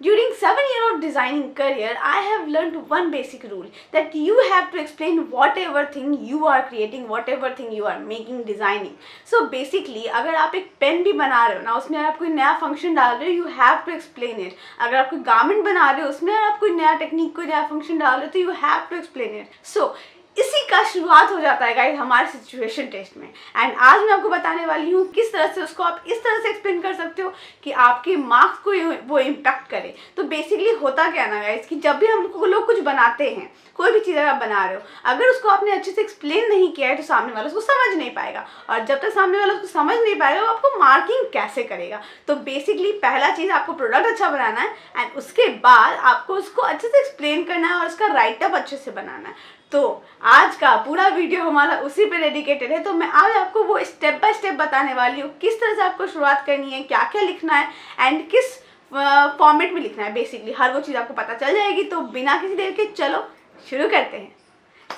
During 7 years of designing career, I have learned one basic rule that you have to explain whatever thing you are creating, whatever thing you are making, designing. So basically, अगर आप एक pen भी बना रहे हो ना, उसमें आप कोई नया फंक्शन डाल रहे हो, you have to explain it. अगर आप कोई गारमेंट बना रहे हो, उसमें आप कोई नया टेक्निक, कोई नया फंक्शन डाल रहे हो, तो you have to explain it. So इसी का शुरुआत हो जाता है गाइस हमारे सिचुएशन टेस्ट में। एंड आज मैं आपको बताने वाली हूँ किस तरह से उसको आप इस तरह से एक्सप्लेन कर सकते हो कि आपके मार्क्स को वो इम्पैक्ट करे। तो बेसिकली होता क्या ना गाइस कि जब भी हम लोग कुछ बनाते हैं, कोई भी चीज़ अगर आप बना रहे हो, अगर उसको आपने अच्छे से एक्सप्लेन नहीं किया है तो सामने वाला उसको समझ नहीं पाएगा, और जब तक सामने वाला उसको समझ नहीं पाएगा वो आपको मार्किंग कैसे करेगा। तो बेसिकली पहला चीज़ आपको प्रोडक्ट अच्छा बनाना है एंड उसके बाद आपको उसको अच्छे से एक्सप्लेन करना है और उसका राइटअप अच्छे से बनाना है। तो आज का पूरा वीडियो हमारा उसी पे डेडिकेटेड है। तो मैं आज आपको वो स्टेप बाय स्टेप बताने वाली हूँ किस तरह से आपको शुरुआत करनी है, क्या क्या लिखना है एंड किस फॉर्मेट में लिखना है। बेसिकली हर वो चीज़ आपको पता चल जाएगी। तो बिना किसी देर के चलो शुरू करते हैं।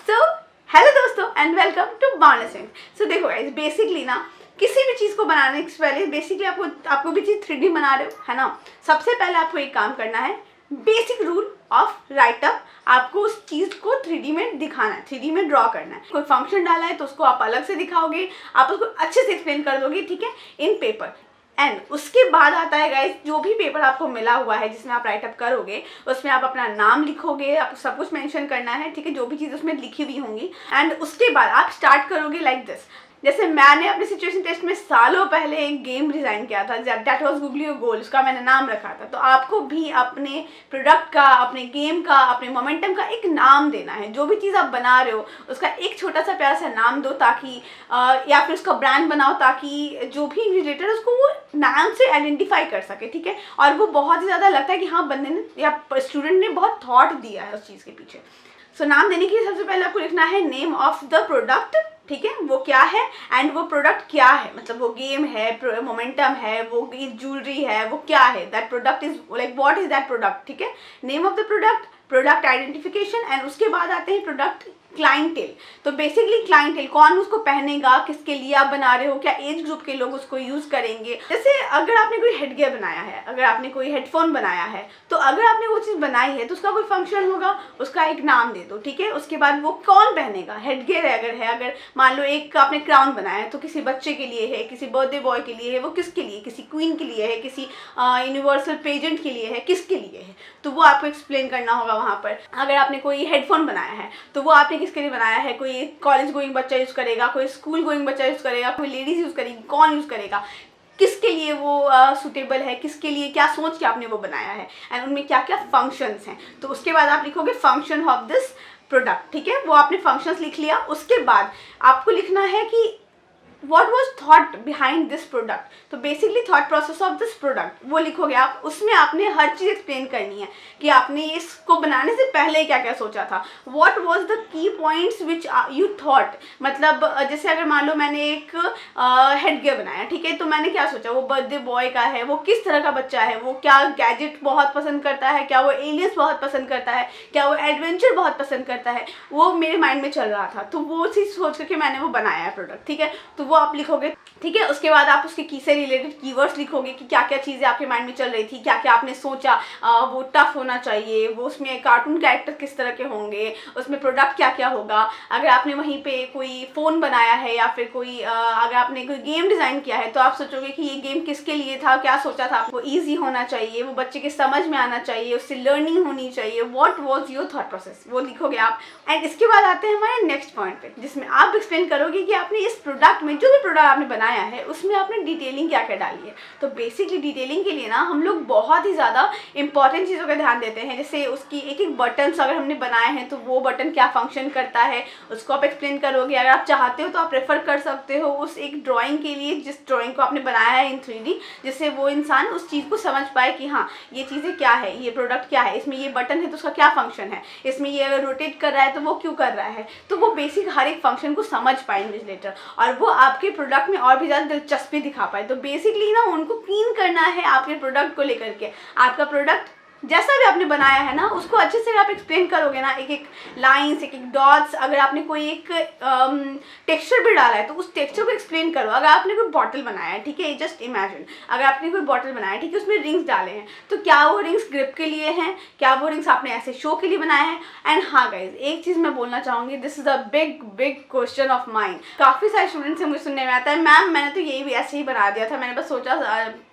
सो हेलो दोस्तों and welcome to boundless strength. So देखो गाइस, बेसिकली ना किसी भी चीज़ को बनाने से पहले बेसिकली आपको भी चीज़ 3D बना रहे हो है ना, सबसे पहले आपको एक काम करना है, बेसिक रूल ऑफ राइटअप। आपको उस चीज़ को 3D में दिखाना है, 3D में ड्रॉ करना है। कोई फंक्शन डाला है तो उसको आप अलग से दिखाओगे, आप उसको अच्छे से एक्सप्लेन कर दोगे, ठीक है, इन पेपर। एंड उसके बाद आता है गाइस, जो भी पेपर आपको मिला हुआ है जिसमें आप राइटअप करोगे उसमें आप अपना नाम लिखोगे, आपको सब कुछ मेंशन करना है, ठीक है, जो भी चीज़ उसमें लिखी हुई होंगी। एंड उसके बाद आप स्टार्ट करोगे लाइक दिस। जैसे मैंने अपने सिचुएशन टेस्ट में सालों पहले एक गेम डिज़ाइन किया था, that was googly your goal, उसका मैंने नाम रखा था। तो आपको भी अपने प्रोडक्ट का, अपने गेम का, अपने मोमेंटम का एक नाम देना है। जो भी चीज़ आप बना रहे हो उसका एक छोटा सा प्यारा सा नाम दो, ताकि या फिर उसका ब्रांड बनाओ ताकि जो भी रिलेटेड उसको वो नाम से आइडेंटिफाई कर सके, ठीक है। और वो बहुत ही ज़्यादा लगता है कि हाँ बंदे ने या स्टूडेंट ने बहुत थॉट दिया है उस चीज़ के पीछे। सो नाम देने के लिए सबसे पहले आपको लिखना है नेम ऑफ द प्रोडक्ट, ठीक है, वो क्या है एंड वो प्रोडक्ट क्या है, मतलब वो गेम है, मोमेंटम है, वो ज्वेलरी है, वो क्या है, that product is like what is that product, ठीक है। Name of the product, product identification and उसके बाद आते हैं प्रोडक्ट क्लाइंटेल। तो बेसिकली क्लाइंटेल कौन उसको पहनेगा, किसके लिए आप बना रहे हो, क्या एज ग्रुप के लोग उसको यूज़ करेंगे। जैसे अगर आपने कोई हेडगियर बनाया है, अगर आपने कोई हेडफोन बनाया है, तो अगर आपने वो चीज़ बनाई है तो उसका कोई फंक्शन होगा, उसका एक नाम दे दो, ठीक है। उसके बाद वो कौन पहनेगा, हेडगियर अगर मान लो एक आपने क्राउन बनाया है तो किसी बच्चे के लिए है, किसी बर्थडे बॉय के लिए है, वो किसके लिए, किसी क्वीन के लिए है, किसी यूनिवर्सल पेजेंट के लिए है, किसके लिए है, तो वो आपको एक्सप्लेन करना होगा वहाँ पर। अगर आपने कोई हेडफोन बनाया है तो वो आपने किसके लिए बनाया है, कोई कॉलेज गोइंग बच्चा यूज़ करेगा, कोई स्कूल गोइंग बच्चा यूज़ करेगा, कोई लेडीज़ यूज़ करेगी, कौन यूज़ करेगा, किसके लिए वो सूटेबल है, किसके लिए, क्या सोच के आपने वो बनाया है एंड उनमें क्या क्या फंक्शंस हैं। तो उसके बाद आप लिखोगे फंक्शन ऑफ दिस प्रोडक्ट, ठीक है, वो आपने फंक्शंस लिख लिया। उसके बाद आपको लिखना है कि what was thought behind this product। तो basically thought process of this product वो लिखोगे आप। उसमें आपने हर चीज़ एक्सप्लेन करनी है कि आपने इसको बनाने से पहले क्या क्या सोचा था, what was the key points which you thought। मतलब जैसे अगर मान लो मैंने एक हेडगियर बनाया, ठीक है, तो मैंने क्या सोचा, वो बर्थडे बॉय का है, वो किस तरह का बच्चा है, वो क्या गैजेट बहुत पसंद करता है, क्या वो एलियंस बहुत पसंद करता है, क्या वो एडवेंचर बहुत पसंद करता है, वो मेरे माइंड में चल रहा था। तो वो चीज़ सोच करके मैंने वो बनाया है प्रोडक्ट, ठीक है। तो वो आप लिखोगे, ठीक है। उसके बाद आप उसके की से रिलेटेड कीवर्ड्स लिखोगे कि क्या क्या चीज़ें आपके माइंड में चल रही थी, क्या क्या आपने सोचा, वो टफ होना चाहिए, वो उसमें कार्टून कैरेक्टर किस तरह के होंगे, उसमें प्रोडक्ट क्या क्या होगा। अगर आपने वहीं पे कोई फ़ोन बनाया है या फिर कोई अगर आपने कोई गेम डिज़ाइन किया है तो आप सोचोगे कि ये गेम किसके लिए था, क्या सोचा था, वो ईजी होना चाहिए, वो बच्चे के समझ में आना चाहिए, उससे लर्निंग होनी चाहिए, what was your thought process, वो लिखोगे आप। एंड इसके बाद आते हैं हमारे नेक्स्ट पॉइंट पे, जिसमें आप एक्सप्लेन करोगे कि आपने इस प्रोडक्ट में जो भी प्रोडक्ट आपने बनाया है उसमें आपने डिटेलिंग क्या क्या डाली है। तो बेसिकली डिटेलिंग के लिए ना हम लोग बहुत ही ज़्यादा इंपॉर्टेंट चीज़ों का ध्यान देते हैं। जैसे उसकी एक एक बटन्स अगर हमने बनाए हैं तो वो बटन क्या फंक्शन करता है उसको आप एक्सप्लेन करोगे। अगर आप चाहते हो तो आप रेफर कर सकते हो उस एक ड्राइंग के लिए, जिस ड्राइंग को आपने बनाया है इन 3D, जिससे वो इंसान उस चीज़ को समझ पाए कि हाँ ये चीज़ें क्या है, ये प्रोडक्ट क्या है, इसमें ये बटन है तो उसका क्या फंक्शन है, इसमें ये अगर रोटेट कर रहा है तो वो क्यों कर रहा है। तो वो बेसिक हर एक फंक्शन को समझ पाए इन्विजिलेटर और वो आपके प्रोडक्ट में और भी ज़्यादा दिलचस्पी दिखा पाए। तो बेसिकली ना उनको क्लीन करना है आपके प्रोडक्ट को लेकर के। आपका प्रोडक्ट जैसा भी आपने बनाया है ना उसको अच्छे से आप एक्सप्लेन करोगे ना, एक एक लाइन्स, एक एक डॉट्स, अगर आपने कोई एक टेक्सचर भी डाला है तो उस टेक्सचर को एक्सप्लेन करो। अगर आपने कोई बॉटल बनाया है, ठीक है, जस्ट इमेजिन, अगर आपने कोई बॉटल बनाया है, ठीक है, उसमें रिंग्स डाले हैं, तो क्या वो रिंग्स ग्रिप के लिए हैं, क्या वो रिंग्स आपने ऐसे शो के लिए बनाया है? एंड हाँ गाइज, एक चीज़ मैं बोलना चाहूँगी, this is a big big question of mind. काफ़ी सारे स्टूडेंट्स से मुझे सुनने में आता है, मैम मैंने तो यही भी ऐसे ही बना दिया था, मैंने बस सोचा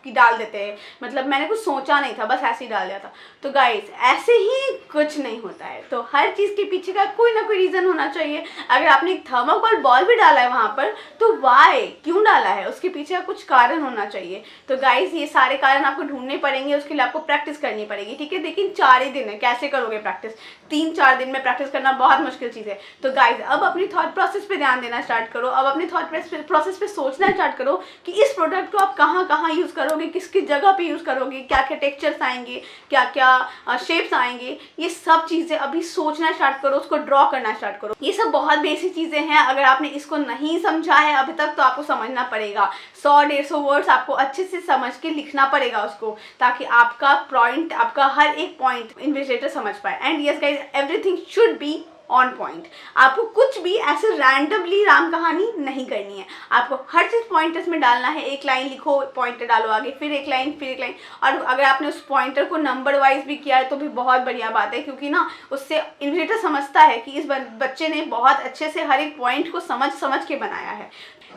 कि डाल देते हैं, मतलब मैंने कुछ सोचा नहीं था, बस ऐसे ही डाल दिया था। तो गाइज ऐसे ही कुछ नहीं होता है, तो हर चीज़ के पीछे का कोई ना कोई रीज़न होना चाहिए। अगर आपने एक थर्माकोल बॉल भी डाला है वहाँ पर, तो वाई, क्यों डाला है, उसके पीछे का कुछ कारण होना चाहिए। तो गाइज ये सारे कारण आपको ढूंढने पड़ेंगे, उसके लिए आपको प्रैक्टिस करनी पड़ेगी, ठीक है। लेकिन 4 ही दिन है, कैसे करोगे प्रैक्टिस? 3-4 दिन में प्रैक्टिस करना बहुत मुश्किल चीज़ है। तो गाइज अब अपनी थॉट प्रोसेस पे ध्यान देना स्टार्ट करो, अब अपनी थॉट प्रोसेस पे सोचना स्टार्ट करो कि इस प्रोडक्ट को आप कहाँ कहाँ यूज़ करोगे, किस किस जगह पे यूज़ करोगे, क्या क्या टेक्सचर्स आएंगे, क्या क्या शेप्स आएंगे, ये सब चीज़ें अभी सोचना स्टार्ट करो, उसको ड्रॉ करना स्टार्ट करो। ये सब बहुत बेसिक चीज़ें हैं, अगर आपने इसको नहीं समझा है अभी तक तो आपको समझना पड़ेगा। 100-150 वर्ड्स आपको अच्छे से समझ के लिखना पड़ेगा उसको, ताकि आपका पॉइंट, आपका हर एक पॉइंट इन्विजिलेटर समझ पाए। And yes guys, everything should be on point. आपको कुछ भी ऐसे रैंडमली राम कहानी नहीं करनी है, आपको हर चीज़ पॉइंटर्स में डालना है। एक लाइन लिखो, पॉइंटर डालो आगे, फिर एक लाइन, फिर एक लाइन। और अगर आपने उस पॉइंटर को नंबर वाइज भी किया है तो भी बहुत बढ़िया बात है, क्योंकि ना उससे इन्विजिलेटर समझता है कि इस बच्चे ने बहुत अच्छे से हर एक पॉइंट को समझ के बनाया है।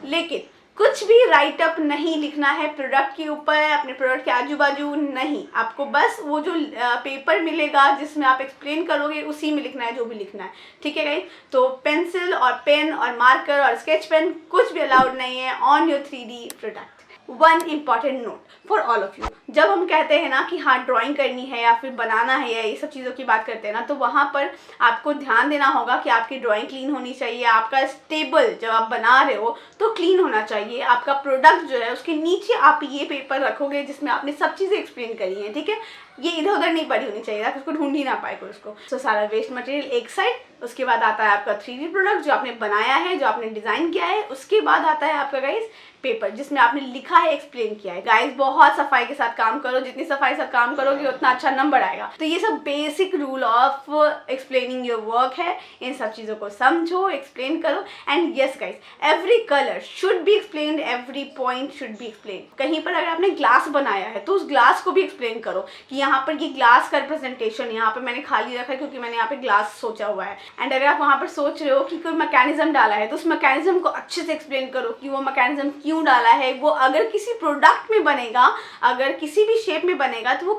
लेकिन कुछ भी राइट अप नहीं लिखना है प्रोडक्ट के ऊपर, अपने प्रोडक्ट के आजू बाजू नहीं, आपको बस वो जो पेपर मिलेगा जिसमें आप एक्सप्लेन करोगे उसी में लिखना है जो भी लिखना है, ठीक है गाइस। तो पेंसिल और पेन और मार्कर और स्केच पेन कुछ भी अलाउड नहीं है on your 3D product. One important note for all of you, जब हम कहते हैं ना कि हाँ ड्राइंग करनी है या फिर बनाना है या ये सब चीज़ों की बात करते हैं ना, तो वहाँ पर आपको ध्यान देना होगा कि आपकी ड्राइंग क्लीन होनी चाहिए, आपका स्टेबल जब आप बना रहे हो तो क्लीन होना चाहिए, आपका प्रोडक्ट जो है उसके नीचे आप ये पेपर रखोगे जिसमें आपने सब चीज़ें एक्सप्लेन करी हैं, ठीक है। ये इधर उधर नहीं पड़ी होनी चाहिए ताकि उसको ढूंढ ही ना पाए कोई उसको। तो सारा वेस्ट मटेरियल एक साइड, उसके बाद आता है आपका 3D प्रोडक्ट जो आपने बनाया है, जो आपने डिज़ाइन किया है, उसके बाद आता है आपका गाइस पेपर जिसमें आपने लिखा है, एक्सप्लेन किया है। गाइस बहुत सफाई के साथ काम करो, जितनी सफाई के साथ काम करोगे उतना अच्छा नंबर आएगा। तो ये सब basic rule of explaining your work है, इन सब चीज़ों को समझो, एक्सप्लेन करो। And yes guys, every colour should be explained, every point should be explain. कहीं पर अगर आपने ग्लास बनाया है तो उस ग्लास को भी एक्सप्लेन करो कि यहाँ पर ये ग्लास का रिप्रेजेंटेशन यहाँ पर मैंने खाली रखा है क्योंकि मैंने यहाँ पे ग्लास सोचा हुआ है। एंड अगर आप वहाँ पर सोच रहे हो कि कोई मैकेनिज्म डाला है तो उस मैकेनिज्म को अच्छे से एक्सप्लेन करो कि वो मैकेनिज्म क्यों डाला है, वो अगर किसी प्रोडक्ट में बनेगा, अगर किसी भी शेप में बनेगा तो वो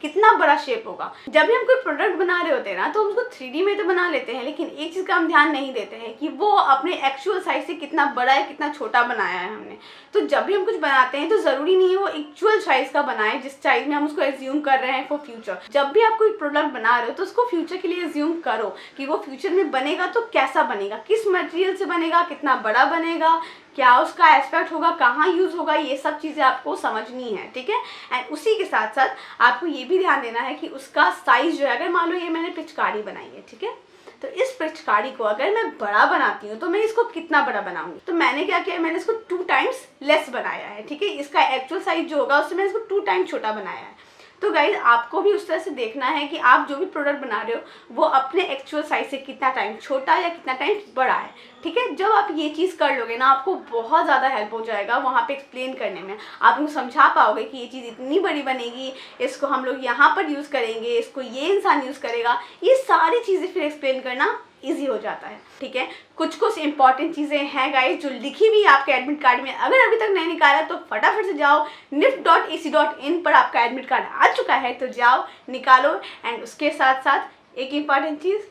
कितना बड़ा शेप होगा। जब भी हम कोई प्रोडक्ट बना रहे होते हैं ना तो हम उसको 3D में तो बना लेते हैं, लेकिन एक चीज़ का हम ध्यान नहीं देते हैं कि वो अपने एक्चुअल साइज से कितना बड़ा है, कितना छोटा बनाया है हमने। तो जब भी हम कुछ बनाते हैं तो ज़रूरी नहीं है वो एक्चुअल साइज का बनाए जिस साइज में हम उसको एज्यूम कर रहे हैं फॉर फ्यूचर। जब भी आप कोई प्रोडक्ट बना रहे हो तो उसको फ्यूचर के लिए एज्यूम करो कि वो फ्यूचर में बनेगा तो कैसा बनेगा, किस मटेरियल से बनेगा, कितना बड़ा बनेगा, क्या उसका एस्पेक्ट होगा, कहाँ यूज़ होगा, ये सब चीज़ें आपको समझनी है, ठीक है। एंड उसी के साथ साथ आपको ये भी ध्यान देना है कि उसका साइज़ जो है, अगर मान लो ये मैंने पिचकारी बनाई है, ठीक है, तो इस पिचकारी को अगर मैं बड़ा बनाती हूँ तो मैं इसको कितना बड़ा बनाऊंगी। तो मैंने क्या किया, मैंने इसको 2 टाइम्स लेस बनाया है, ठीक है। इसका एक्चुअल साइज जो होगा उससे मैंने इसको 2 टाइम्स छोटा बनाया है। तो गाइज आपको भी उस तरह से देखना है कि आप जो भी प्रोडक्ट बना रहे हो वो अपने एक्चुअल साइज से कितना टाइम छोटा या कितना टाइम बड़ा है, ठीक है। जब आप ये चीज़ कर लोगे ना आपको बहुत ज़्यादा हेल्प हो जाएगा वहाँ पे एक्सप्लेन करने में। आप उनको समझा पाओगे कि ये चीज़ इतनी बड़ी बनेगी, इसको हम लोग यहाँ पर यूज़ करेंगे, इसको ये इंसान यूज़ करेगा, ये सारी चीज़ें फिर एक्सप्लेन करना ईजी हो जाता है, ठीक है। कुछ इंपॉर्टेंट चीज़ें हैं गाइज जो लिखी भी है आपके एडमिट कार्ड में, अगर अभी तक नहीं निकाला तो फटाफट से जाओ nift.ac.in पर आपका एडमिट कार्ड आ चुका है, तो जाओ निकालो। एंड उसके साथ साथ एक इम्पॉर्टेंट चीज़,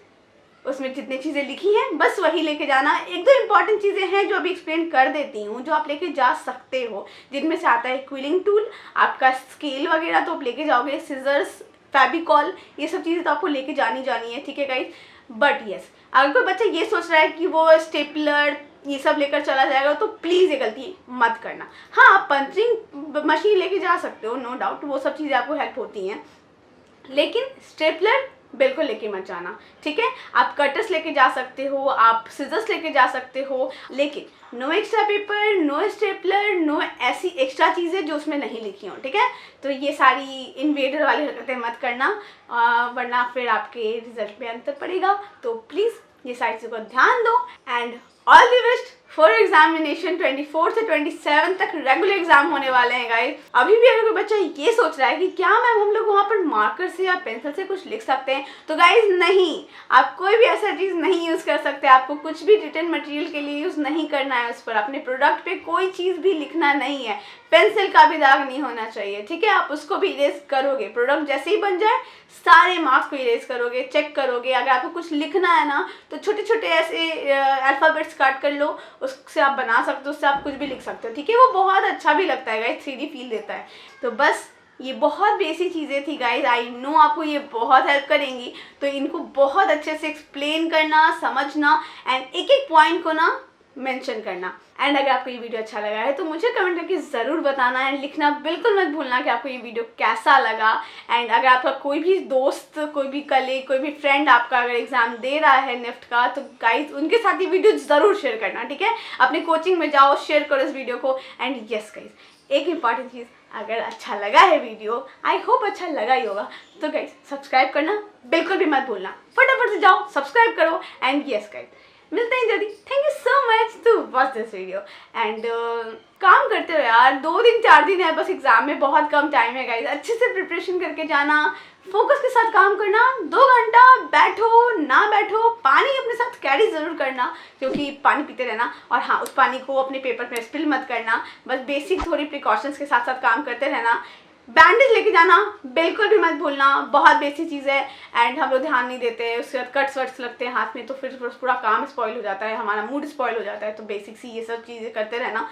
उसमें जितनी चीज़ें लिखी हैं बस वही लेके जाना। 1-2 इंपॉर्टेंट चीज़ें हैं जो अभी एक्सप्लेन कर देती हूँ जो आप लेके जा सकते हो, जिनमें से आता है क्विलिंग टूल, आपका स्केल वगैरह तो आप लेके जाओगे, सिजर्स, फेविकॉल, ये सब चीज़ें तो आपको लेके जानी है, ठीक है गाइज। बट यस, अगर कोई बच्चा ये सोच रहा है कि वो स्टेपलर ये सब लेकर चला जाएगा तो प्लीज़ ये गलती मत करना। हाँ, आप पंचिंग मशीन लेके जा सकते हो, नो डाउट, वो सब चीज़ें आपको हेल्प होती हैं, लेकिन स्टेपलर बिल्कुल लेके मत जाना, ठीक है। आप कटर्स लेके जा सकते हो, आप सिजर्स लेके जा सकते हो, लेकिन no extra paper, no stapler, no ऐसी एक्स्ट्रा चीज़ें जो उसमें नहीं लिखी हों, ठीक है। तो ये सारी इन्वेडर वाली हरकतें मत करना, वरना फिर आपके रिजल्ट में अंतर पड़ेगा। तो प्लीज़ ये सारी चीज़ों का ध्यान दो and all the best for examination. 24 से 27 तक रेगुलर एग्जाम होने वाले हैं गाइस। अभी भी अगर कोई बच्चा ये सोच रहा है कि क्या मैम हम लोग वहाँ पर मार्कर से या पेंसिल से कुछ लिख सकते हैं, तो गाइस नहीं, आप कोई भी ऐसा चीज़ नहीं यूज़ कर सकते। आपको कुछ भी रिटर्न मटेरियल के लिए यूज़ नहीं करना है, उस पर अपने प्रोडक्ट पे कोई चीज़ भी लिखना नहीं है, पेंसिल का भी दाग नहीं होना चाहिए, ठीक है। आप उसको भी इरेज करोगे, प्रोडक्ट जैसे ही बन जाए सारे मार्क्स को इरेज करोगे, चेक करोगे। अगर आपको कुछ लिखना है ना तो छोटे छोटे ऐसे अल्फ़ाबेट्स काट कर लो, उससे आप बना सकते हो, उससे आप कुछ भी लिख सकते हो, ठीक है। वो बहुत अच्छा भी लगता है गाइस, 3D फील देता है। तो बस ये बहुत बेसिक चीज़ें थी गाइस, आई नो आपको ये बहुत हेल्प करेंगी। तो इनको बहुत अच्छे से एक्सप्लेन करना, समझना एंड एक एक पॉइंट को ना मेंशन करना। एंड अगर आपको ये वीडियो अच्छा लगा है तो मुझे कमेंट करके ज़रूर बताना एंड लिखना बिल्कुल मत भूलना कि आपको ये वीडियो कैसा लगा। एंड अगर आपका कोई भी दोस्त, कोई भी कलीग, कोई भी फ्रेंड आपका अगर एग्ज़ाम दे रहा है निफ्ट का, तो गाइस उनके साथ ये वीडियो ज़रूर शेयर करना, ठीक है। अपने कोचिंग में जाओ, शेयर करो इस वीडियो को। एंड यस गाइस, एक इम्पॉर्टेंट चीज़, अगर अच्छा लगा है वीडियो, आई होप अच्छा लगा ही होगा, तो गाइस सब्सक्राइब करना बिल्कुल भी मत भूलना। फटाफट से जाओ सब्सक्राइब करो। एंड यस गाइस, मिलते हैं जल्दी। Thank you so much to watch this video and काम करते हो यार, 2 दिन 4 दिन है बस एग्जाम में, बहुत कम टाइम है गाइस। अच्छे से प्रिपरेशन करके जाना, फोकस के साथ काम करना, 2 घंटा बैठो ना बैठो, पानी अपने साथ कैरी ज़रूर करना, क्योंकि पानी पीते रहना। और हाँ, उस पानी को अपने पेपर पे स्पिल मत करना, बस बेसिक थोड़ी प्रिकॉशंस के साथ साथ काम करते रहना। बैंडेज लेके जाना बिल्कुल भी मत भूलना, बहुत बेसिक चीज़ है एंड हम लोग ध्यान नहीं देते हैं। उसके बाद कट्स वट्स लगते हैं हाथ में तो फिर पूरा काम स्पॉइल हो जाता है, हमारा मूड स्पॉइल हो जाता है। तो बेसिक सी ये सब चीज़ें करते रहना,